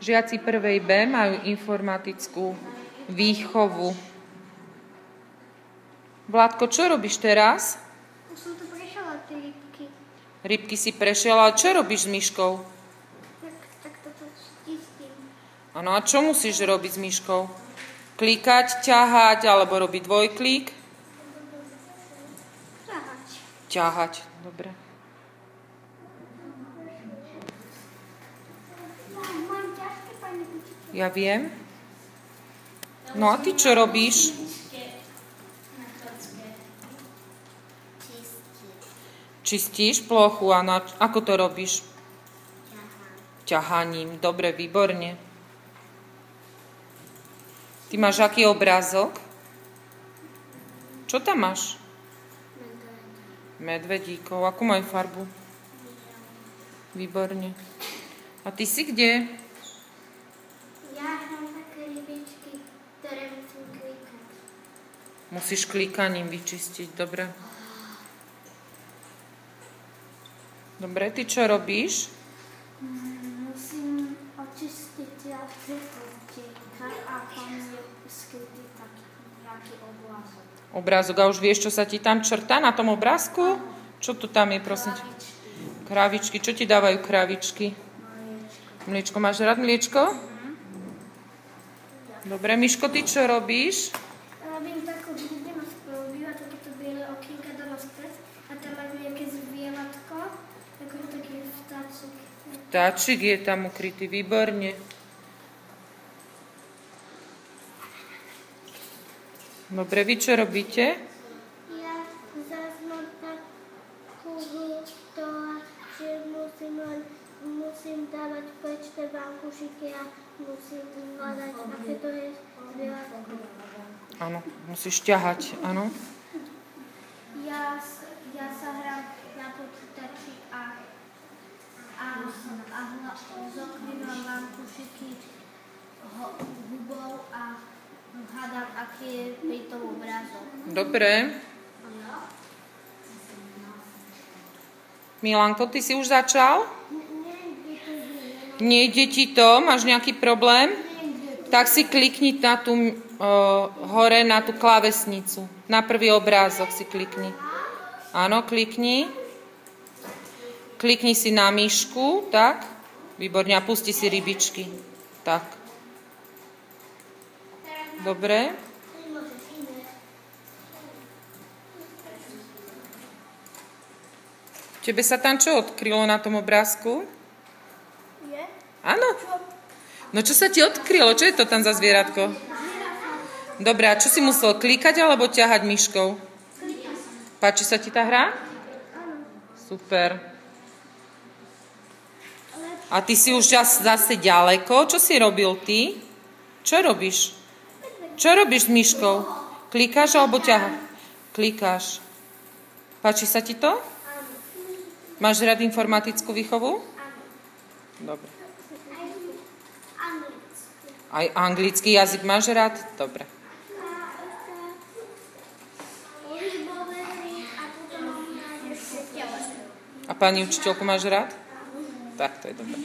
Žiaci prvej B majú informatickú výchovu. Vládko, čo robíš teraz? Už som to prešla, tie rybky. Rybky si prešiel, ale čo robíš s myškou? Tak toto stisním. Áno, a čo musíš robiť s myškou? Klikať, ťahať, alebo robiť dvojklik? Ťahať. Ťahať, dobre. Mám ťažké, pani učiteľka. Ja viem. No a ty čo robíš? Čistíš plochu, a ako to robíš? Ťahaním. Dobre, výborne. Ty máš aký obrázok? Čo tam máš? Medvedíkov. Akú majú farbu? Výborne. A ty si kde? Ja mám také rybičky, ktoré musím klikať. Musíš klikaním vyčistiť, dobre. Dobre, ty čo robíš? Musím očistiť a tam je skrytý taký nejaký obrázok. Obrázok. A už vieš, čo sa ti tam črtá na tom obrázku? Čo tu tam je, prosím? Kravičky. Čo ti dávajú kravičky? Mliečko. Máš rád mliečko? Dobre, Miško, ty čo robíš? Robím takú hrubenosť, býva takéto biele okienka doma spred a tam majú nejaké zvieratko, ako taký vtáčik. Vtáčik je tam ukrytý, výborne. Dobre, vy čo robíte? Ja zase mám takú hru, že musím dávať pečné vankušiky a musím hľadať, aké to je zvieratko. Áno, musíš ťahať, áno. Ja sa hrám na počítači a zokrývam vankušiky hubou a hádam, aký je pri tom obrázok. Dobre. Milanko, ty si už začal? Nejde ti to? Máš nejaký problém? Tak si klikni na tú hore na tú klávesnicu. Na prvý obrázok si klikni. Áno, klikni. Klikni si na myšku, tak. Výborne, a pusti si rybičky. Tak. Dobre. Tebe sa tam čo odkrylo na tom obrázku? Je? Áno. No čo sa ti odkrylo? Čo je to tam za zvieratko? Dobre, a čo si musel klikať alebo ťahať myškou? Páči sa ti tá hra? Áno. Super. A ty si už zase ďaleko. Čo si robil ty? Čo robíš? Čo robíš s myškou? Klikáš alebo ťaháš? Klikáš. Páči sa ti to? Máš rád informatickú výchovu? Dobre. Aj anglický jazyk máš rád? Dobre. A pani učiteľku máš rád? Tak, to je dobré.